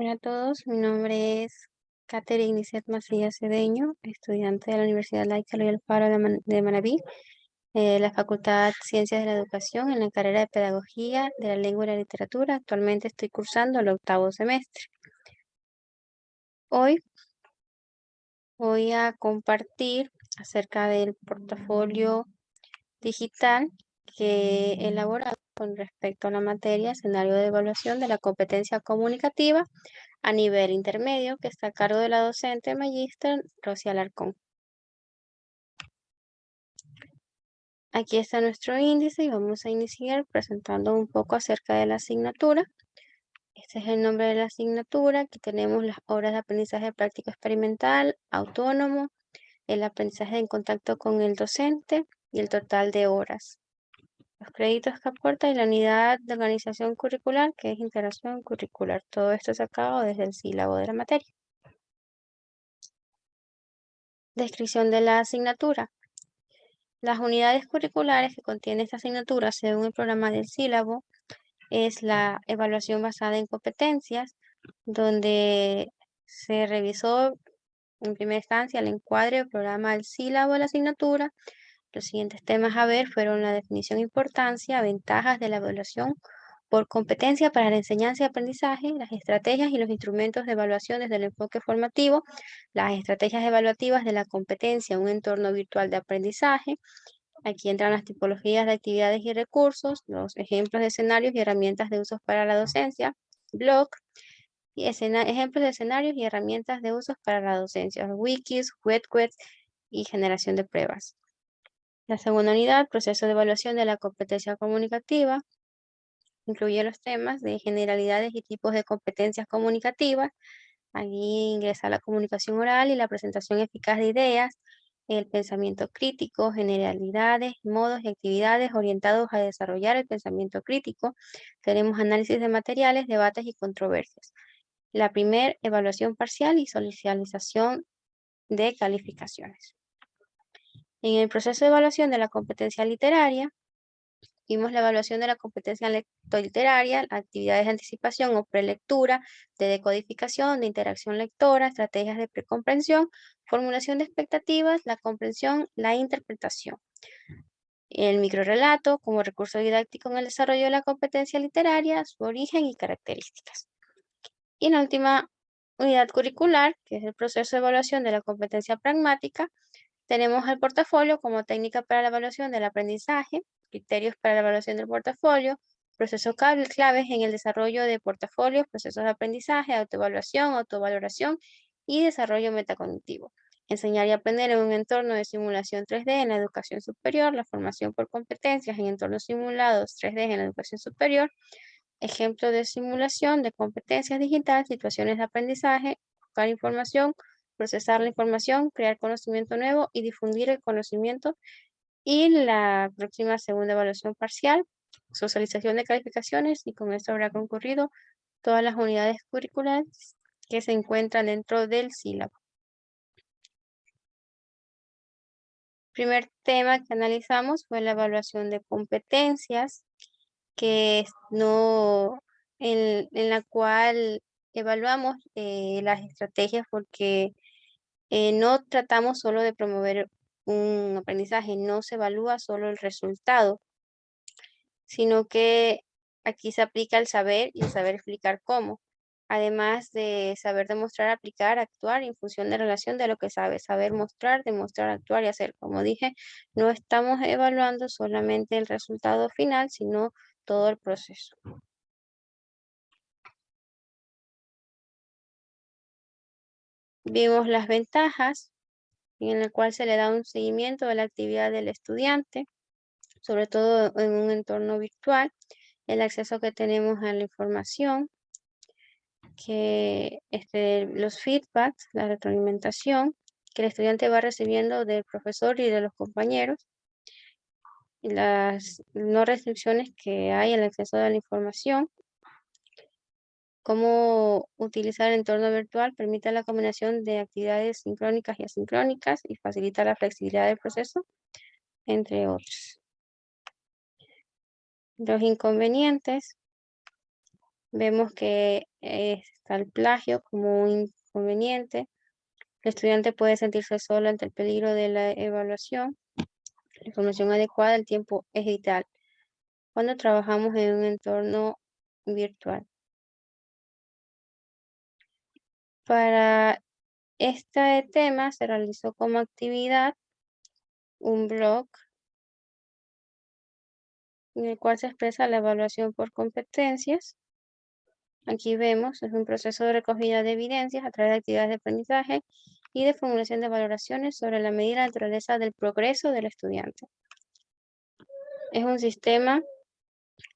Hola a todos, mi nombre es Catherine Iset Macías Cedeño, estudiante de la Universidad Laica Loyola Alfaro de Manabí, la Facultad Ciencias de la Educación en la carrera de Pedagogía de la Lengua y la Literatura. Actualmente estoy cursando el 8º semestre. Hoy voy a compartir acerca del portafolio digital que he elaborado con respecto a la materia escenario de evaluación de la competencia comunicativa a nivel intermedio, que está a cargo de la docente magíster Rosy Alarcón. Aquí está nuestro índice y vamos a iniciar presentando un poco acerca de la asignatura. Este es el nombre de la asignatura. Aquí tenemos las horas de aprendizaje práctico experimental, autónomo, el aprendizaje en contacto con el docente y el total de horas. Los créditos que aporta y la unidad de organización curricular, que es integración curricular. Todo esto sacado desde el sílabo de la materia. Descripción de la asignatura. Las unidades curriculares que contiene esta asignatura, según el programa del sílabo, es la evaluación basada en competencias, donde se revisó en primera instancia el encuadre del programa del sílabo de la asignatura. Los siguientes temas a ver fueron la definición, importancia, ventajas de la evaluación por competencia para la enseñanza y aprendizaje, las estrategias y los instrumentos de evaluación desde el enfoque formativo, las estrategias evaluativas de la competencia en un entorno virtual de aprendizaje. Aquí entran las tipologías de actividades y recursos, los ejemplos de escenarios y herramientas de usos para la docencia, blog, y ejemplos de escenarios y herramientas de usos para la docencia, wikis, webquests y generación de pruebas. La segunda unidad, proceso de evaluación de la competencia comunicativa, incluye los temas de generalidades y tipos de competencias comunicativas. Allí ingresa la comunicación oral y la presentación eficaz de ideas, el pensamiento crítico, generalidades, modos y actividades orientados a desarrollar el pensamiento crítico. Tenemos análisis de materiales, debates y controversias. La primera, evaluación parcial y socialización de calificaciones. En el proceso de evaluación de la competencia literaria, vimos la evaluación de la competencia lectoliteraria, actividades de anticipación o prelectura, de decodificación, de interacción lectora, estrategias de precomprensión, formulación de expectativas, la comprensión, la interpretación. El microrrelato como recurso didáctico en el desarrollo de la competencia literaria, su origen y características. Y en la última unidad curricular, que es el proceso de evaluación de la competencia pragmática, tenemos el portafolio como técnica para la evaluación del aprendizaje, criterios para la evaluación del portafolio, procesos claves en el desarrollo de portafolios, procesos de aprendizaje, autoevaluación, autovaloración y desarrollo metacognitivo. Enseñar y aprender en un entorno de simulación 3D en la educación superior, la formación por competencias en entornos simulados 3D en la educación superior, ejemplo de simulación de competencias digitales, situaciones de aprendizaje, buscar información, procesar la información, crear conocimiento nuevo y difundir el conocimiento. Y la próxima segunda evaluación parcial, socialización de calificaciones, y con esto habrá concurrido todas las unidades curriculares que se encuentran dentro del sílabo. Primer tema que analizamos fue la evaluación de competencias, que no, en la cual evaluamos las estrategias porque no tratamos solo de promover un aprendizaje, no se evalúa solo el resultado, sino que aquí se aplica el saber y el saber explicar cómo, además de saber demostrar, aplicar, actuar en función de relación de lo que sabe, saber mostrar, demostrar, actuar y hacer. Como dije, no estamos evaluando solamente el resultado final, sino todo el proceso. Vimos las ventajas en el cual se le da un seguimiento de la actividad del estudiante, sobre todo en un entorno virtual, el acceso que tenemos a la información, que los feedbacks, la retroalimentación que el estudiante va recibiendo del profesor y de los compañeros, y las no restricciones que hay al acceso a la información. Cómo utilizar el entorno virtual permite la combinación de actividades sincrónicas y asincrónicas y facilita la flexibilidad del proceso, entre otros. Los inconvenientes Vemos que está el plagio como un inconveniente. El estudiante puede sentirse solo ante el peligro de la evaluación. La información adecuada del tiempo es vital cuando trabajamos en un entorno virtual. Para este tema se realizó como actividad un blog en el cual se expresa la evaluación por competencias. Aquí vemos, es un proceso de recogida de evidencias a través de actividades de aprendizaje y de formulación de valoraciones sobre la medida de naturaleza del progreso del estudiante. Es un sistema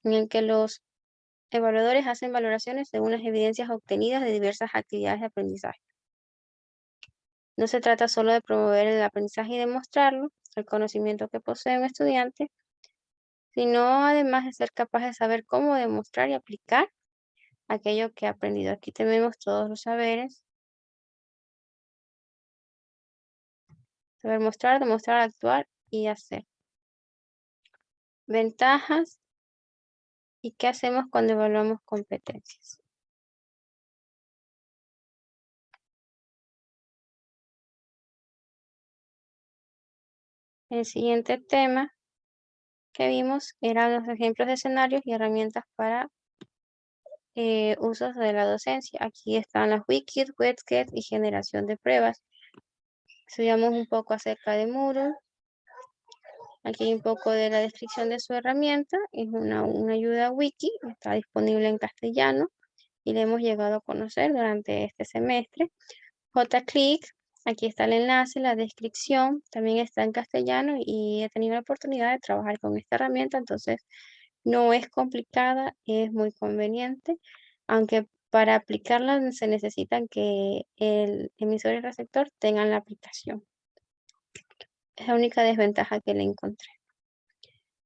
en el que los evaluadores hacen valoraciones según las evidencias obtenidas de diversas actividades de aprendizaje. No se trata solo de promover el aprendizaje y demostrarlo, el conocimiento que posee un estudiante, sino además de ser capaz de saber cómo demostrar y aplicar aquello que ha aprendido. Aquí tenemos todos los saberes: saber mostrar, demostrar, actuar y hacer. Ventajas y qué hacemos cuando evaluamos competencias. El siguiente tema que vimos eran los ejemplos de escenarios y herramientas para usos de la docencia. Aquí están las wikis, webkits y generación de pruebas. Estudiamos un poco acerca de Moodle. Aquí hay un poco de la descripción de su herramienta. Es una ayuda wiki, está disponible en castellano y la hemos llegado a conocer durante este semestre. JClick, aquí está el enlace, la descripción, también está en castellano y he tenido la oportunidad de trabajar con esta herramienta, entonces no es complicada, es muy conveniente, aunque para aplicarla se necesitan que el emisor y el receptor tengan la aplicación. Es la única desventaja que le encontré.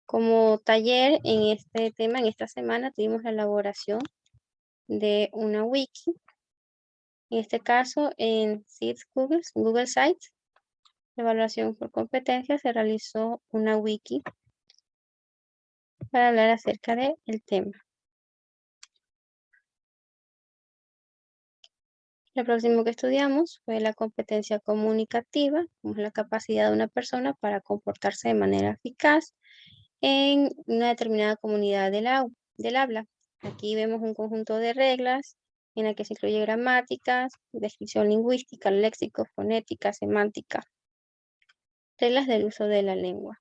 Como taller en este tema, en esta semana tuvimos la elaboración de una wiki. En este caso, en Google Sites, evaluación por competencia, se realizó una wiki para hablar acerca del tema. Lo próximo que estudiamos fue la competencia comunicativa, como es la capacidad de una persona para comportarse de manera eficaz en una determinada comunidad del habla. Aquí vemos un conjunto de reglas en la que se incluye gramáticas, descripción lingüística, léxico, fonética, semántica, reglas del uso de la lengua.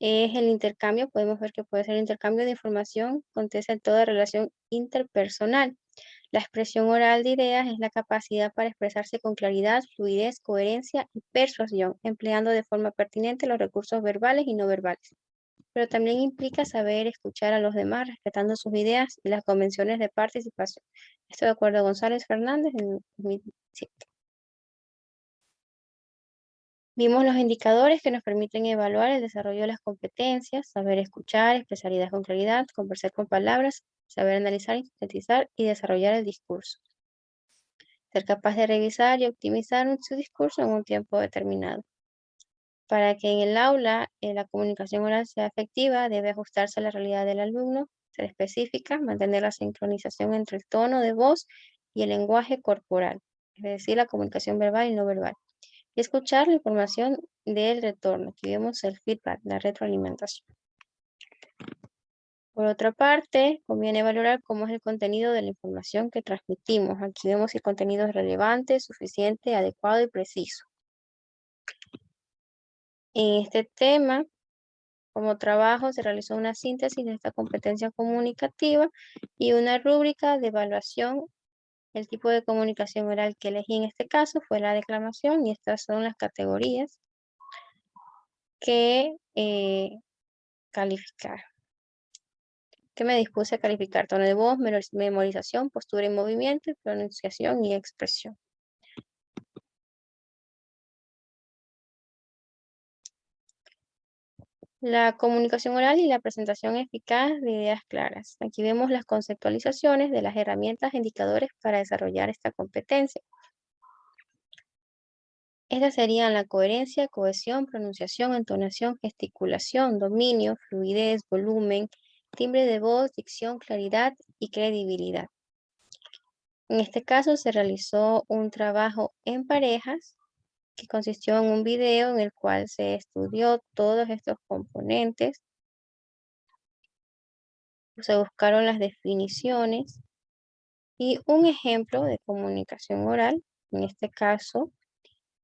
Es el intercambio, podemos ver que puede ser el intercambio de información, acontece en toda relación interpersonal. La expresión oral de ideas es la capacidad para expresarse con claridad, fluidez, coherencia y persuasión, empleando de forma pertinente los recursos verbales y no verbales. Pero también implica saber escuchar a los demás, respetando sus ideas y las convenciones de participación. Esto de acuerdo a González Fernández en 2007. Vimos los indicadores que nos permiten evaluar el desarrollo de las competencias: saber escuchar, expresar ideas con claridad, conversar con palabras, saber analizar, sintetizar y desarrollar el discurso. Ser capaz de revisar y optimizar su discurso en un tiempo determinado. Para que en el aula la comunicación oral sea efectiva, debe ajustarse a la realidad del alumno, ser específica, mantener la sincronización entre el tono de voz y el lenguaje corporal, es decir, la comunicación verbal y no verbal. Y escuchar la información del retorno. Aquí vemos el feedback, la retroalimentación. Por otra parte, conviene valorar cómo es el contenido de la información que transmitimos. Aquí vemos si el contenido es relevante, suficiente, adecuado y preciso. En este tema, como trabajo, se realizó una síntesis de esta competencia comunicativa y una rúbrica de evaluación. El tipo de comunicación oral que elegí en este caso fue la declamación y estas son las categorías que calificar. Que me dispuse a calificar: tono de voz, memorización, postura y movimiento, pronunciación y expresión. La comunicación oral y la presentación eficaz de ideas claras. Aquí vemos las conceptualizaciones de las herramientas e indicadores para desarrollar esta competencia. Estas serían la coherencia, cohesión, pronunciación, entonación, gesticulación, dominio, fluidez, volumen, timbre de voz, dicción, claridad y credibilidad. En este caso se realizó un trabajo en parejas que consistió en un video en el cual se estudió todos estos componentes, se buscaron las definiciones y un ejemplo de comunicación oral. En este caso,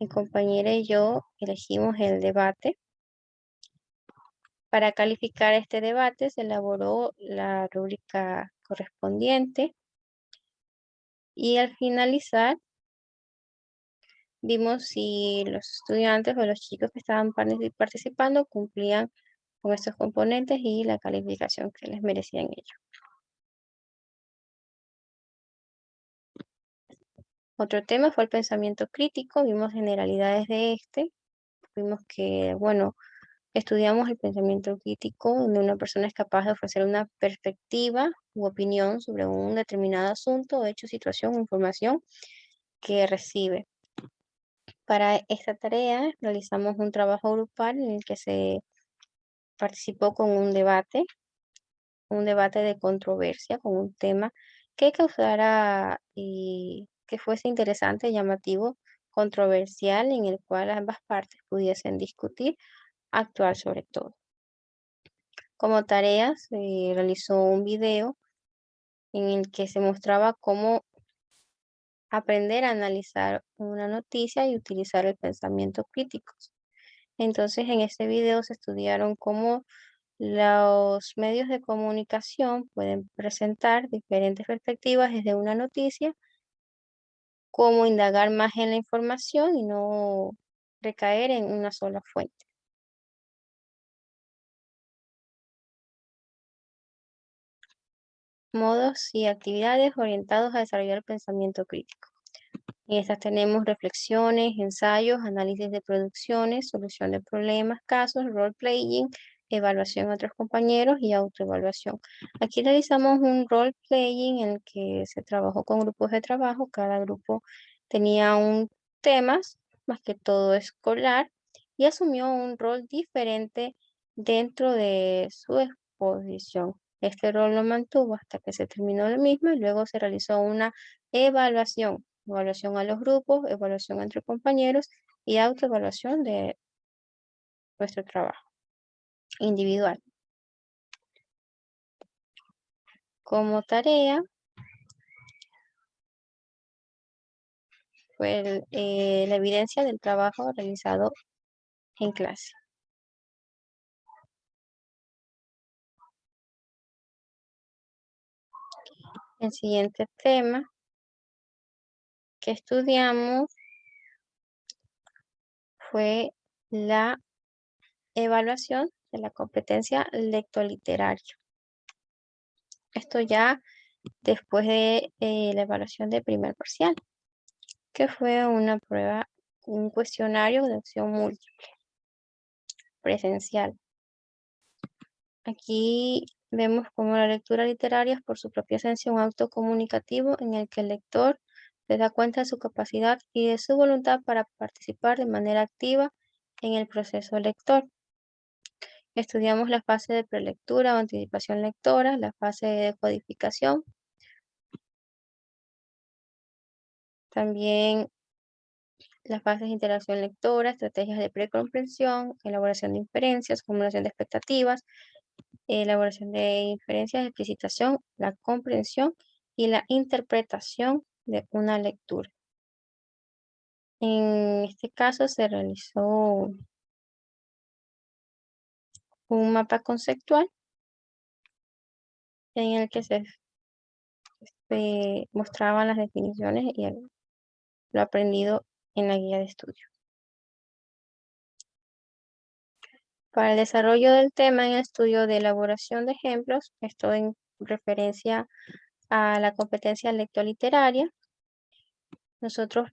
mi compañera y yo elegimos el debate. Para calificar este debate se elaboró la rúbrica correspondiente y al finalizar vimos si los estudiantes o los chicos que estaban participando cumplían con estos componentes y la calificación que les merecían ellos. Otro tema fue el pensamiento crítico, vimos generalidades de este, vimos que, bueno, estudiamos el pensamiento crítico, donde una persona es capaz de ofrecer una perspectiva u opinión sobre un determinado asunto, hecho, situación o información que recibe. Para esta tarea realizamos un trabajo grupal en el que se participó con un debate de controversia, con un tema que causara y que fuese interesante, llamativo, controversial, en el cual ambas partes pudiesen discutir, actuar sobre todo. Como tarea se realizó un video en el que se mostraba cómo aprender a analizar una noticia y utilizar el pensamiento crítico. Entonces, en este video se estudiaron cómo los medios de comunicación pueden presentar diferentes perspectivas desde una noticia, cómo indagar más en la información y no recaer en una sola fuente. Modos y actividades orientados a desarrollar el pensamiento crítico. En estas tenemos reflexiones, ensayos, análisis de producciones, solución de problemas, casos, role-playing, evaluación a otros compañeros y autoevaluación. Aquí realizamos un role-playing en el que se trabajó con grupos de trabajo. Cada grupo tenía un tema, más que todo escolar, y asumió un rol diferente dentro de su exposición. Este rol lo mantuvo hasta que se terminó el mismo y luego se realizó una evaluación a los grupos, evaluación entre compañeros y autoevaluación de nuestro trabajo individual. Como tarea fue la evidencia del trabajo realizado en clase. El siguiente tema que estudiamos fue la evaluación de la competencia lectoliteraria. Esto ya después de la evaluación de primer parcial, que fue una prueba, un cuestionario de opción múltiple, presencial. Aquí vemos cómo la lectura literaria es por su propia esencia un acto comunicativo en el que el lector se da cuenta de su capacidad y de su voluntad para participar de manera activa en el proceso lector. Estudiamos la fase de prelectura o anticipación lectora, la fase de codificación, también las fases de interacción lectora, estrategias de precomprensión, elaboración de inferencias, formulación de expectativas, elaboración de inferencias, explicitación, la comprensión y la interpretación de una lectura. En este caso se realizó un mapa conceptual en el que se mostraban las definiciones y lo aprendido en la guía de estudio. Para el desarrollo del tema en el estudio de elaboración de ejemplos, esto en referencia a la competencia lectoliteraria, nosotros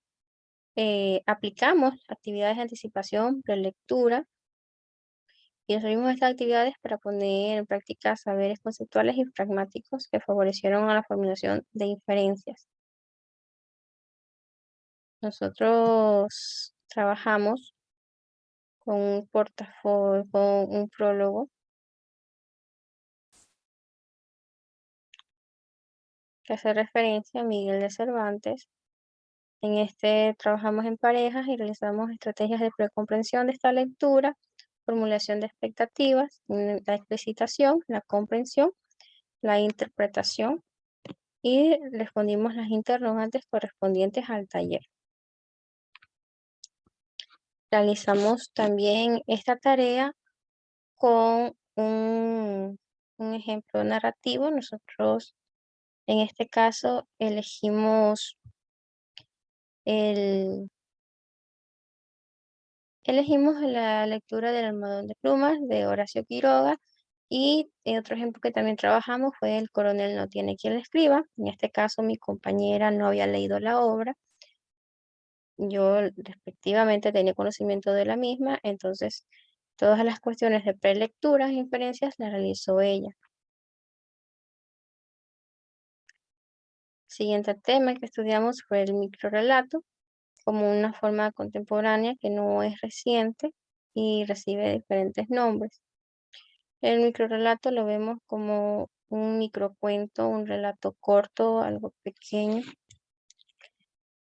aplicamos actividades de anticipación, prelectura, y resolvimos estas actividades para poner en práctica saberes conceptuales y pragmáticos que favorecieron a la formulación de inferencias. Nosotros trabajamos con un portafolio, con un prólogo que hace referencia a Miguel de Cervantes. En este trabajamos en parejas y realizamos estrategias de precomprensión de esta lectura, formulación de expectativas, la explicitación, la comprensión, la interpretación y respondimos las interrogantes correspondientes al taller. Realizamos también esta tarea con un ejemplo narrativo. Nosotros en este caso elegimos la lectura del Almohadón de Plumas de Horacio Quiroga, y otro ejemplo que también trabajamos fue El coronel no tiene quien le escriba. En este caso mi compañera no había leído la obra, yo respectivamente tenía conocimiento de la misma, entonces todas las cuestiones de prelecturas e inferencias las realizó ella. Siguiente tema que estudiamos fue el microrrelato, como una forma contemporánea que no es reciente y recibe diferentes nombres. El microrrelato lo vemos como un microcuento, un relato corto, algo pequeño.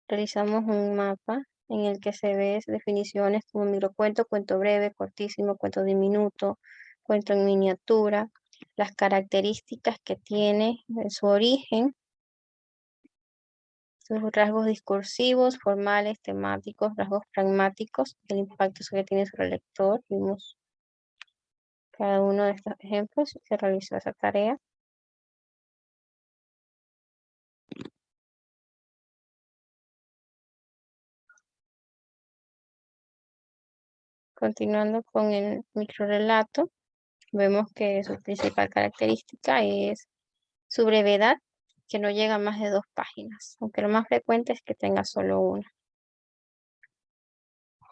Realizamos un mapa en el que se ven definiciones como microcuento, cuento breve, cortísimo, cuento diminuto, cuento en miniatura, las características que tiene en su origen, sus rasgos discursivos, formales, temáticos, rasgos pragmáticos, el impacto que tiene sobre el lector. Vimos cada uno de estos ejemplos y se realizó esa tarea. Continuando con el microrrelato, vemos que su principal característica es su brevedad, que no llega a más de 2 páginas, aunque lo más frecuente es que tenga solo una.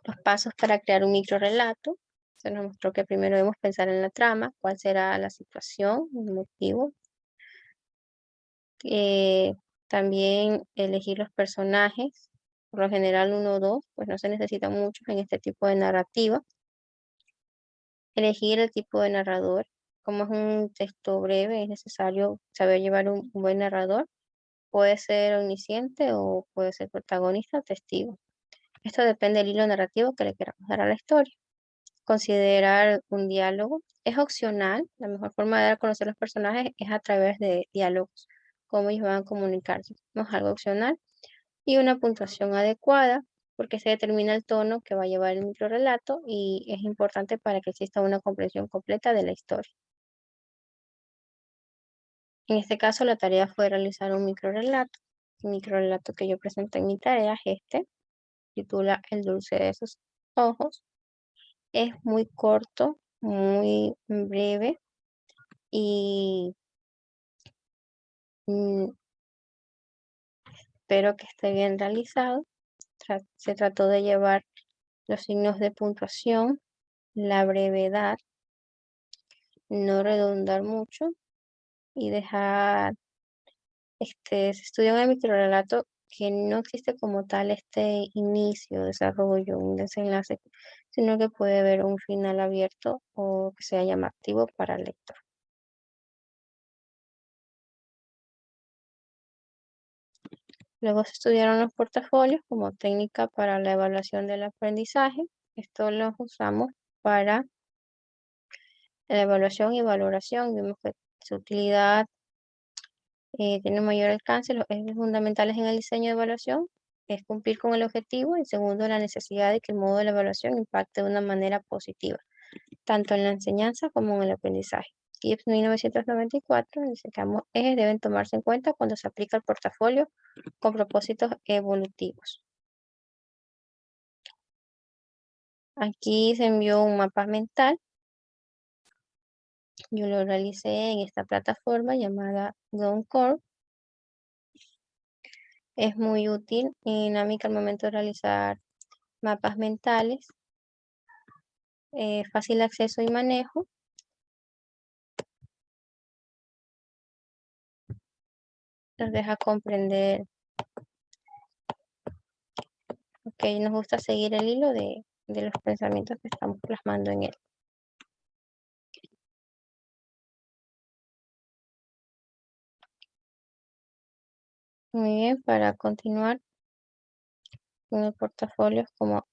Los pasos para crear un microrrelato. Se nos mostró que primero debemos pensar en la trama, cuál será la situación, el motivo. También elegir los personajes, por lo general 1 o 2, pues no se necesita mucho en este tipo de narrativa. Elegir el tipo de narrador. Como es un texto breve, es necesario saber llevar un buen narrador. Puede ser omnisciente o puede ser protagonista o testigo. Esto depende del hilo narrativo que le queramos dar a la historia. Considerar un diálogo es opcional. La mejor forma de dar a conocer los personajes es a través de diálogos, cómo ellos van a comunicarse. No es algo opcional. Y una puntuación adecuada, porque se determina el tono que va a llevar el microrrelato y es importante para que exista una comprensión completa de la historia. En este caso, la tarea fue realizar un microrrelato. El microrrelato que yo presenté en mi tarea es este. Titula El dulce de sus ojos. Es muy corto, muy breve y espero que esté bien realizado. Se trató de llevar los signos de puntuación, la brevedad, no redundar mucho y dejar, se estudia en el microrrelato que no existe como tal este inicio, desarrollo, un desenlace, sino que puede haber un final abierto o que sea llamativo para el lector. Luego se estudiaron los portafolios como técnica para la evaluación del aprendizaje. Esto los usamos para la evaluación y valoración. Vimos que su utilidad tiene mayor alcance. Los ejes fundamentales en el diseño de evaluación es cumplir con el objetivo y segundo, la necesidad de que el modo de la evaluación impacte de una manera positiva, tanto en la enseñanza como en el aprendizaje. Gibbs 1994 dice que ambos ejes deben tomarse en cuenta cuando se aplica el portafolio con propósitos evolutivos. Aquí se envió un mapa mental. Yo lo realicé en esta plataforma llamada Goncourt. Es muy útil y dinámica al momento de realizar mapas mentales. Fácil acceso y manejo. Nos deja comprender. Ok, nos gusta seguir el hilo de los pensamientos que estamos plasmando en él. Muy bien, para continuar con el portafolio como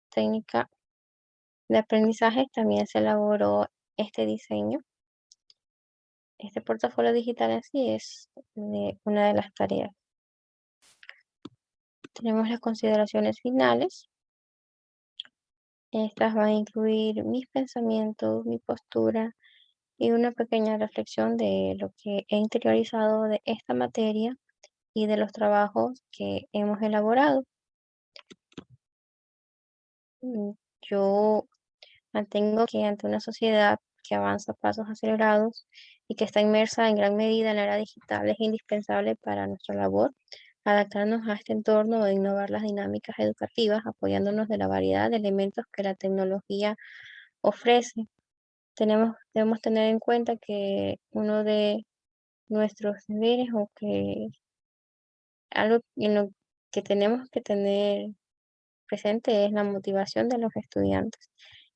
técnica de aprendizaje, también se elaboró este diseño. Este portafolio digital en sí es una de las tareas. Tenemos las consideraciones finales. Estas van a incluir mis pensamientos, mi postura y una pequeña reflexión de lo que he interiorizado de esta materia y de los trabajos que hemos elaborado. Mm, Yo mantengo que ante una sociedad que avanza a pasos acelerados y que está inmersa en gran medida en la era digital, es indispensable para nuestra labor adaptarnos a este entorno e innovar las dinámicas educativas, apoyándonos de la variedad de elementos que la tecnología ofrece. Debemos tener en cuenta que uno de nuestros deberes o que algo en lo que tenemos que tener presente es la motivación de los estudiantes.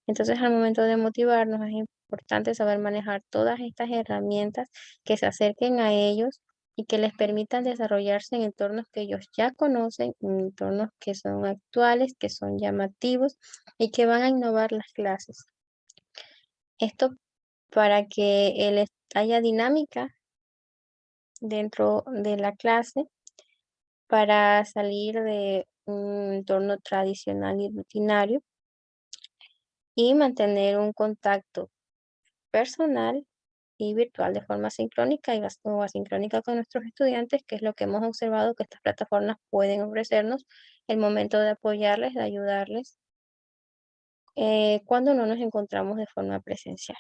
Entonces, al momento de motivarnos, es importante saber manejar todas estas herramientas que se acerquen a ellos y que les permitan desarrollarse en entornos que ellos ya conocen, en entornos que son actuales, que son llamativos y que van a innovar las clases. Esto para que haya dinámica dentro de la clase para salir de un entorno tradicional y rutinario y mantener un contacto personal y virtual de forma sincrónica o asincrónica con nuestros estudiantes, que es lo que hemos observado que estas plataformas pueden ofrecernos el momento de apoyarles, de ayudarles, cuando no nos encontramos de forma presencial.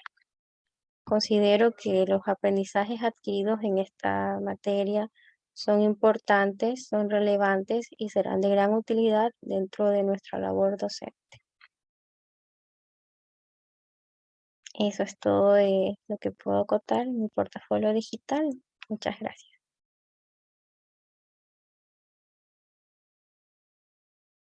Considero que los aprendizajes adquiridos en esta materia son importantes, son relevantes y serán de gran utilidad dentro de nuestra labor docente. Eso es todo de lo que puedo contar en mi portafolio digital. Muchas gracias.